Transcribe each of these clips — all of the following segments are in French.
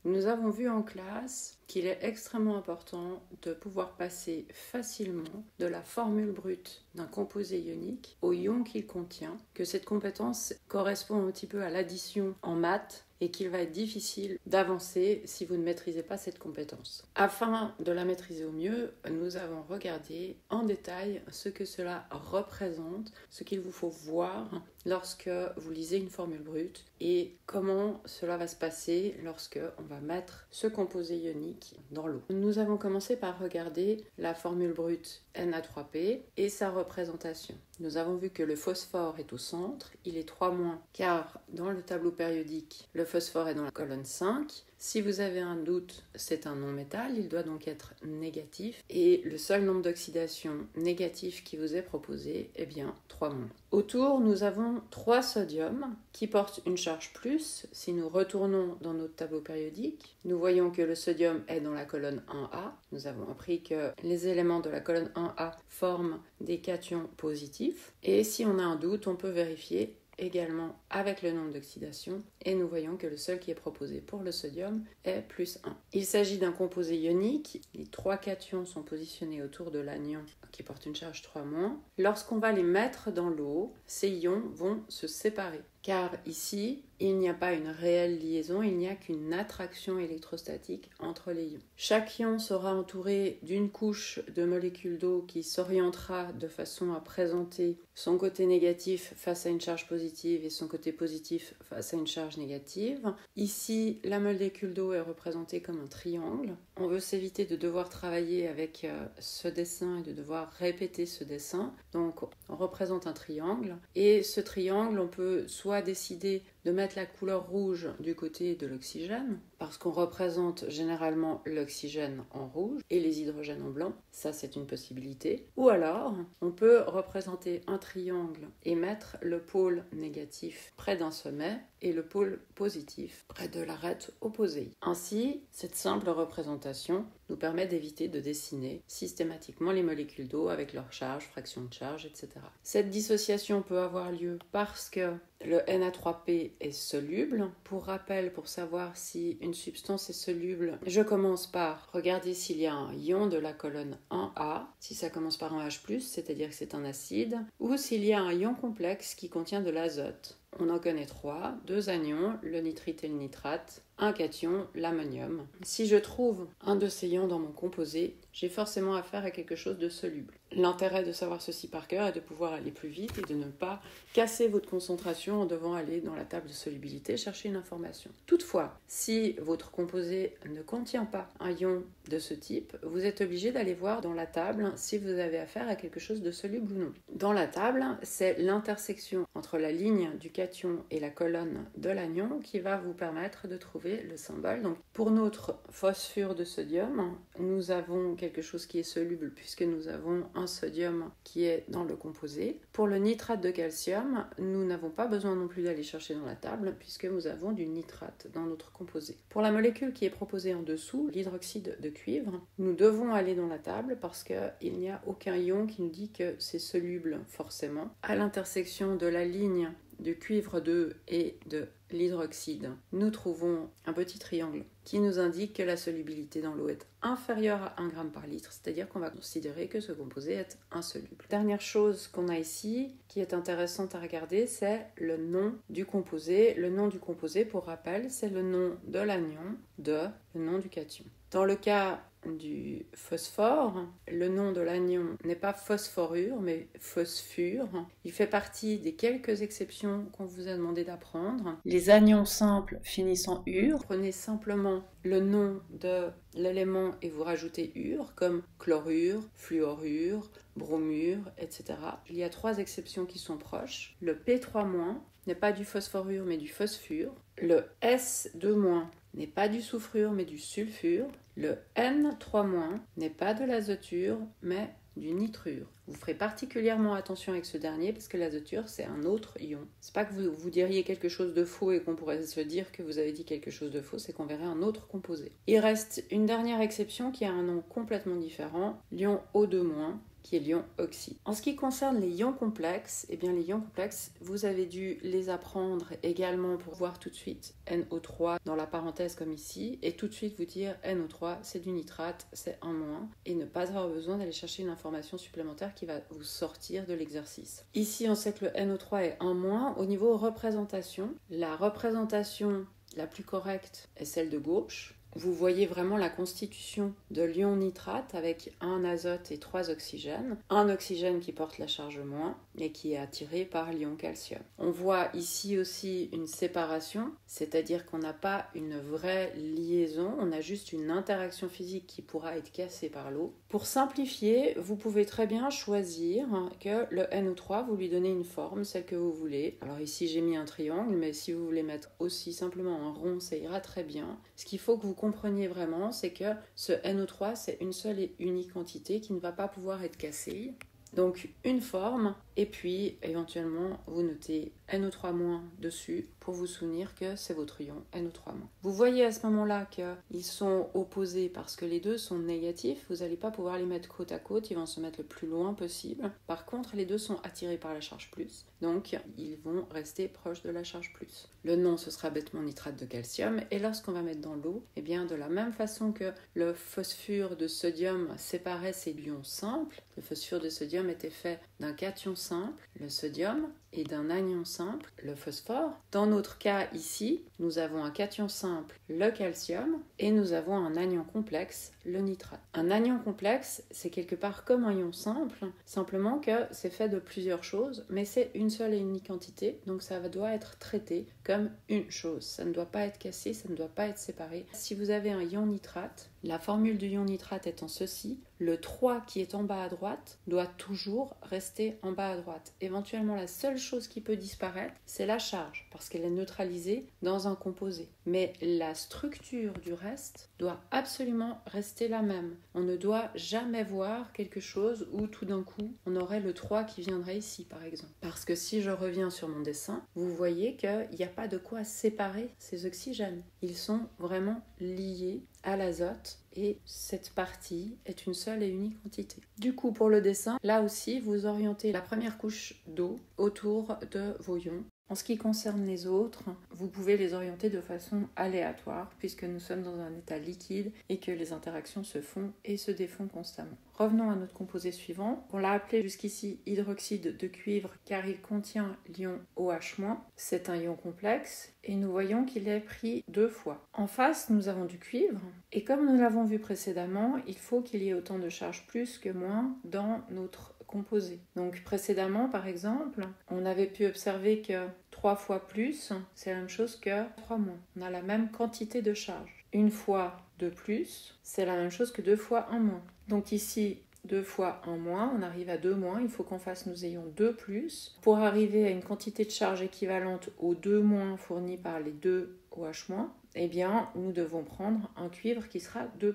Nous avons vu en classe qu'il est extrêmement important de pouvoir passer facilement de la formule brute d'un composé ionique au ion qu'il contient, que cette compétence correspond un petit peu à l'addition en maths et qu'il va être difficile d'avancer si vous ne maîtrisez pas cette compétence. Afin de la maîtriser au mieux, nous avons regardé en détail ce que cela représente, ce qu'il vous faut voir lorsque vous lisez une formule brute et comment cela va se passer lorsque on va mettre ce composé ionique dans l'eau. Nous avons commencé par regarder la formule brute Na3P et sa représentation. Nous avons vu que le phosphore est au centre, il est 3- car dans le tableau périodique, le phosphore est dans la colonne 5. Si vous avez un doute, c'est un non-métal, il doit donc être négatif. Et le seul nombre d'oxydation négatif qui vous est proposé, eh bien 3-. Autour, nous avons 3 sodiums qui portent une charge plus. Si nous retournons dans notre tableau périodique, nous voyons que le sodium est dans la colonne 1A. Nous avons appris que les éléments de la colonne 1A forment des cations positifs. Et si on a un doute, on peut vérifier également avec le nombre d'oxydation et nous voyons que le seul qui est proposé pour le sodium est +1. Il s'agit d'un composé ionique, les 3 cations sont positionnés autour de l'anion qui porte une charge 3-. Lorsqu'on va les mettre dans l'eau, ces ions vont se séparer car ici, il n'y a pas une réelle liaison, il n'y a qu'une attraction électrostatique entre les ions. Chaque ion sera entouré d'une couche de molécules d'eau qui s'orientera de façon à présenter son côté négatif face à une charge positive et son côté positif face à une charge négative. Ici, la molécule d'eau est représentée comme un triangle. On veut s'éviter de devoir travailler avec ce dessin et de devoir répéter ce dessin. Donc, on représente un triangle et ce triangle, on peut soit décider de mettre la couleur rouge du côté de l'oxygène, parce qu'on représente généralement l'oxygène en rouge et les hydrogènes en blanc, ça c'est une possibilité. Ou alors, on peut représenter un triangle et mettre le pôle négatif près d'un sommet et le pôle positif près de l'arête opposée. Ainsi, cette simple représentation nous permet d'éviter de dessiner systématiquement les molécules d'eau avec leur charge, fraction de charge, etc. Cette dissociation peut avoir lieu parce que le Na3P est soluble. Pour rappel, pour savoir si une substance est soluble, je commence par regarder s'il y a un ion de la colonne 1A, si ça commence par un H+, c'est-à-dire que c'est un acide, ou s'il y a un ion complexe qui contient de l'azote. On en connaît 3, 2 anions, le nitrite et le nitrate, un cation, l'ammonium. Si je trouve un de ces ions dans mon composé, j'ai forcément affaire à quelque chose de soluble. L'intérêt de savoir ceci par cœur est de pouvoir aller plus vite et de ne pas casser votre concentration en devant aller dans la table de solubilité chercher une information. Toutefois, si votre composé ne contient pas un ion de ce type, vous êtes obligé d'aller voir dans la table si vous avez affaire à quelque chose de soluble ou non. Dans la table, c'est l'intersection entre la ligne du cation et la colonne de l'anion qui va vous permettre de trouver le symbole. Donc, pour notre phosphure de sodium, nous avons quelque chose qui est soluble puisque nous avons un sodium qui est dans le composé. Pour le nitrate de calcium, nous n'avons pas besoin non plus d'aller chercher dans la table puisque nous avons du nitrate dans notre composé. Pour la molécule qui est proposée en dessous, l'hydroxyde de cuivre, nous devons aller dans la table parce qu'il n'y a aucun ion qui nous dit que c'est soluble forcément. À l'intersection de la ligne du cuivre 2 et de l'hydroxyde, nous trouvons un petit triangle qui nous indique que la solubilité dans l'eau est inférieure à 1 g par litre, c'est-à-dire qu'on va considérer que ce composé est insoluble. Dernière chose qu'on a ici, qui est intéressante à regarder, c'est le nom du composé. Le nom du composé, pour rappel, c'est le nom de l'anion, le nom du cation. Dans le cas du phosphore, le nom de l'anion n'est pas phosphorure mais phosphure. Il fait partie des quelques exceptions qu'on vous a demandé d'apprendre. Les anions simples finissent en ure. Prenez simplement le nom de l'élément et vous rajoutez ure comme chlorure, fluorure, bromure, etc. Il y a 3 exceptions qui sont proches. Le P3- n'est pas du phosphorure mais du phosphure. Le S2- n'est pas du soufrure mais du sulfure. Le N3- n'est pas de l'azoture mais du nitrure. Vous ferez particulièrement attention avec ce dernier parce que l'azoture c'est un autre ion. C'est pas que vous diriez quelque chose de faux et qu'on pourrait se dire que vous avez dit quelque chose de faux, c'est qu'on verrait un autre composé. Il reste une dernière exception qui a un nom complètement différent, l'ion O2-. qui est l'ion oxyde. En ce qui concerne les ions complexes, eh bien les ions complexes, vous avez dû les apprendre également pour voir tout de suite NO3 dans la parenthèse comme ici, et tout de suite vous dire NO3 c'est du nitrate, c'est un moins, et ne pas avoir besoin d'aller chercher une information supplémentaire qui va vous sortir de l'exercice. Ici on sait que le NO3 est un moins. Au niveau représentation, la représentation la plus correcte est celle de gauche. Vous voyez vraiment la constitution de l'ion nitrate avec un azote et 3 oxygènes. Un oxygène qui porte la charge moins et qui est attiré par l'ion calcium. On voit ici aussi une séparation, c'est-à-dire qu'on n'a pas une vraie liaison, on a juste une interaction physique qui pourra être cassée par l'eau. Pour simplifier, vous pouvez très bien choisir que le NO3, vous lui donnez une forme, celle que vous voulez. Alors ici j'ai mis un triangle, mais si vous voulez mettre aussi simplement un rond, ça ira très bien. Ce qu'il faut que vous compreniez vraiment, c'est que ce NO3, c'est une seule et unique entité qui ne va pas pouvoir être cassée. Donc une forme, et puis éventuellement vous notez NO3- dessus pour vous souvenir que c'est votre ion NO3-. Vous voyez à ce moment-là qu'ils sont opposés parce que les deux sont négatifs, vous n'allez pas pouvoir les mettre côte à côte, ils vont se mettre le plus loin possible. Par contre, les deux sont attirés par la charge plus, donc ils vont rester proches de la charge plus. Le nom, ce sera bêtement nitrate de calcium, et lorsqu'on va mettre dans l'eau, eh bien de la même façon que le phosphure de sodium séparait ses ions simples, le phosphure de sodium était fait d'un cation simple, le sodium, et d'un anion simple, le phosphore. Dans notre cas ici, nous avons un cation simple, le calcium, et nous avons un anion complexe, le nitrate. Un anion complexe, c'est quelque part comme un ion simple, simplement que c'est fait de plusieurs choses, mais c'est une seule et unique entité, donc ça doit être traité comme une chose. Ça ne doit pas être cassé, ça ne doit pas être séparé. Si vous avez un ion nitrate, la formule du ion nitrate étant ceci, le 3 qui est en bas à droite doit toujours rester en bas à droite. Éventuellement, la seule chose qui peut disparaître, c'est la charge, parce qu'elle est neutralisée dans un composé. Mais la structure du reste doit absolument rester la même. On ne doit jamais voir quelque chose où tout d'un coup, on aurait le 3 qui viendrait ici, par exemple. Parce que si je reviens sur mon dessin, vous voyez qu'il n'y a pas de quoi séparer ces oxygènes. Ils sont vraiment liés à l'azote et cette partie est une seule et unique entité. Du coup, pour le dessin, là aussi, vous orientez la première couche d'eau autour de vos ions. En ce qui concerne les autres, vous pouvez les orienter de façon aléatoire puisque nous sommes dans un état liquide et que les interactions se font et se défont constamment. Revenons à notre composé suivant. On l'a appelé jusqu'ici hydroxyde de cuivre car il contient l'ion OH-. C'est un ion complexe et nous voyons qu'il est pris 2 fois. En face, nous avons du cuivre et comme nous l'avons vu précédemment, il faut qu'il y ait autant de charge plus que moins dans notre composé. Donc précédemment, par exemple, on avait pu observer que 3 fois plus, c'est la même chose que 3 moins. On a la même quantité de charge. Une fois 2 plus, c'est la même chose que 2 fois 1 moins. Donc ici, 2 fois 1 moins, on arrive à 2 moins, il faut qu'en face nous ayons 2 plus. Pour arriver à une quantité de charge équivalente aux 2 moins fournis par les 2 OH-, eh bien, nous devons prendre un cuivre qui sera 2+.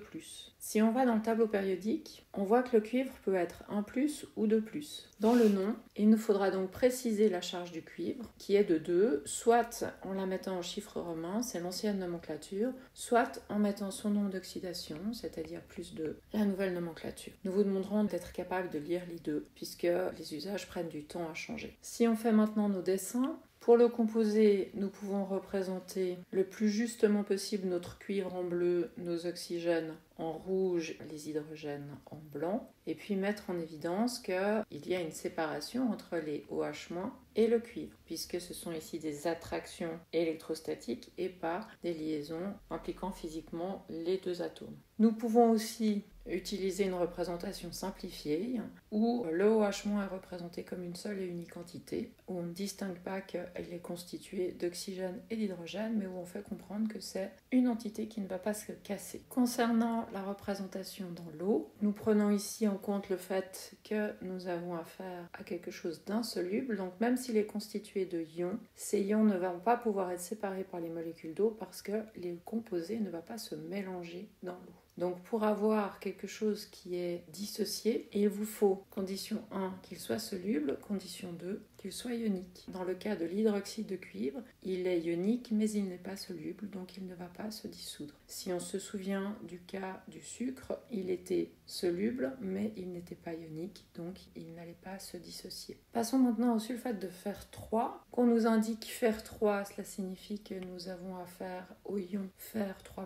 Si on va dans le tableau périodique, on voit que le cuivre peut être 1+ ou 2+. Dans le nom, il nous faudra donc préciser la charge du cuivre, qui est de 2, soit en la mettant en chiffre romain, c'est l'ancienne nomenclature, soit en mettant son nombre d'oxydation, c'est-à-dire +2, la nouvelle nomenclature. Nous vous demanderons d'être capable de lire les deux, puisque les usages prennent du temps à changer. Si on fait maintenant nos dessins, pour le composé, nous pouvons représenter le plus justement possible notre cuivre en bleu, nos oxygènes en rouge, les hydrogènes en blanc, et puis mettre en évidence qu'il y a une séparation entre les OH- et le cuivre, puisque ce sont ici des attractions électrostatiques et pas des liaisons impliquant physiquement les deux atomes. Nous pouvons aussi utiliser une représentation simplifiée où le OH- est représenté comme une seule et unique entité, où on ne distingue pas qu'il est constitué d'oxygène et d'hydrogène, mais où on fait comprendre que c'est une entité qui ne va pas se casser. Concernant la représentation dans l'eau, nous prenons ici en compte le fait que nous avons affaire à quelque chose d'insoluble, donc même s'il est constitué de ions, ces ions ne vont pas pouvoir être séparés par les molécules d'eau parce que les composés ne vont pas se mélanger dans l'eau. Donc pour avoir quelque chose qui est dissocié, il vous faut, condition 1, qu'il soit soluble, condition 2, qu'il soit ionique. Dans le cas de l'hydroxyde de cuivre, il est ionique mais il n'est pas soluble, donc il ne va pas se dissoudre. Si on se souvient du cas du sucre, il était soluble mais il n'était pas ionique, donc il n'allait pas se dissocier. Passons maintenant au sulfate de fer 3. Qu'on nous indique fer 3, cela signifie que nous avons affaire au ion fer 3+.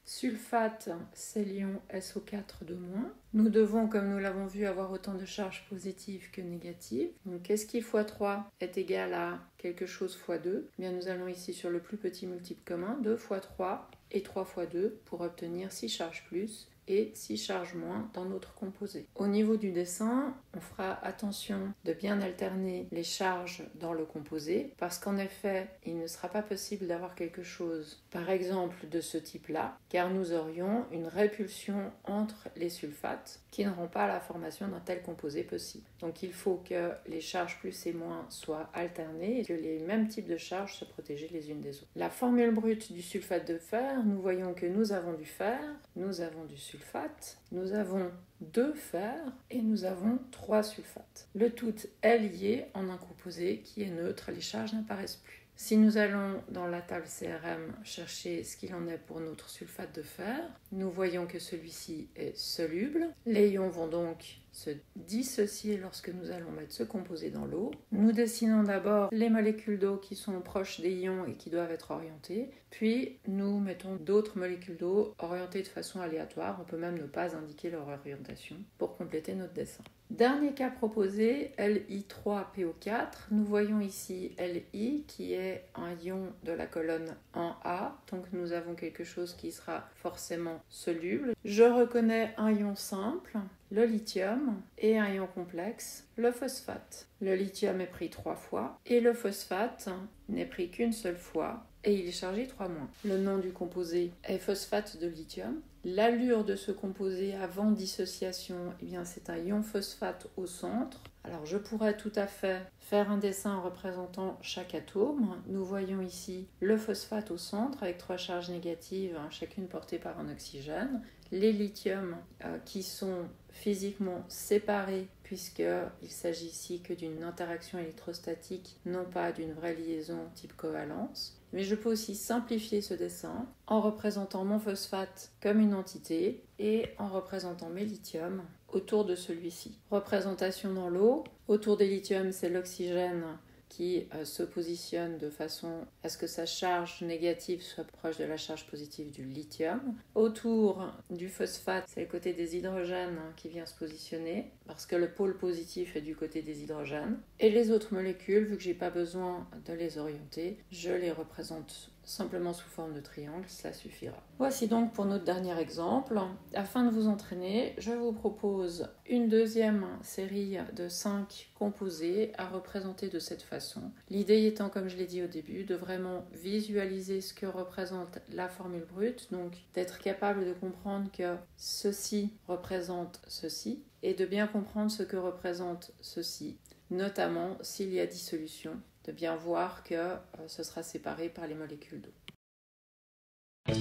Sulfate, c'est l'ion SO4 de moins. Nous devons, comme nous l'avons vu, avoir autant de charges positives que négatives. Donc qu'est-ce qui fois 3 est égal à quelque chose fois 2 ? Bien, nous allons ici sur le plus petit multiple commun, 2 fois 3 et 3 fois 2 pour obtenir 6 charges plus et 6 charges moins dans notre composé. Au niveau du dessin, on fera attention de bien alterner les charges dans le composé parce qu'en effet, il ne sera pas possible d'avoir quelque chose, par exemple, de ce type-là, car nous aurions une répulsion entre les sulfates qui ne rend pas la formation d'un tel composé possible. Donc il faut que les charges plus et moins soient alternées et que les mêmes types de charges soient protégées les unes des autres. La formule brute du sulfate de fer, nous voyons que nous avons du fer, nous avons du sulfate, nous avons 2 fers et nous avons 3 sulfates. Le tout est lié en un composé qui est neutre, les charges n'apparaissent plus. Si nous allons dans la table CRM chercher ce qu'il en est pour notre sulfate de fer, nous voyons que celui-ci est soluble. Les ions vont donc se dissocier lorsque nous allons mettre ce composé dans l'eau. Nous dessinons d'abord les molécules d'eau qui sont proches des ions et qui doivent être orientées, puis nous mettons d'autres molécules d'eau orientées de façon aléatoire. On peut même ne pas indiquer leur orientation pour compléter notre dessin. Dernier cas proposé, Li3PO4. Nous voyons ici Li qui est un ion de la colonne en A, donc nous avons quelque chose qui sera forcément soluble. Je reconnais un ion simple, le lithium, et un ion complexe, le phosphate. Le lithium est pris 3 fois et le phosphate n'est pris qu'une seule fois et il est chargé 3-. Le nom du composé est phosphate de lithium. L'allure de ce composé avant dissociation, eh bien, c'est un ion phosphate au centre. Alors je pourrais tout à fait faire un dessin représentant chaque atome. Nous voyons ici le phosphate au centre avec 3 charges négatives, chacune portée par un oxygène. Les lithiums qui sont physiquement séparés puisqu'il s'agit ici que d'une interaction électrostatique, non pas d'une vraie liaison type covalence. Mais je peux aussi simplifier ce dessin en représentant mon phosphate comme une entité et en représentant mes lithiums autour de celui-ci. Représentation dans l'eau. Autour des lithiums, c'est l'oxygène qui se positionne de façon à ce que sa charge négative soit proche de la charge positive du lithium. Autour du phosphate, c'est le côté des hydrogènes qui vient se positionner parce que le pôle positif est du côté des hydrogènes. Et les autres molécules, vu que je n'ai pas besoin de les orienter, je les représente simplement sous forme de triangle, ça suffira. Voici donc pour notre dernier exemple. Afin de vous entraîner, je vous propose une deuxième série de 5 composés à représenter de cette façon. L'idée étant, comme je l'ai dit au début, de vraiment visualiser ce que représente la formule brute, donc d'être capable de comprendre que ceci représente ceci et de bien comprendre ce que représente ceci, notamment s'il y a dissolution, de bien voir que ce sera séparé par les molécules d'eau.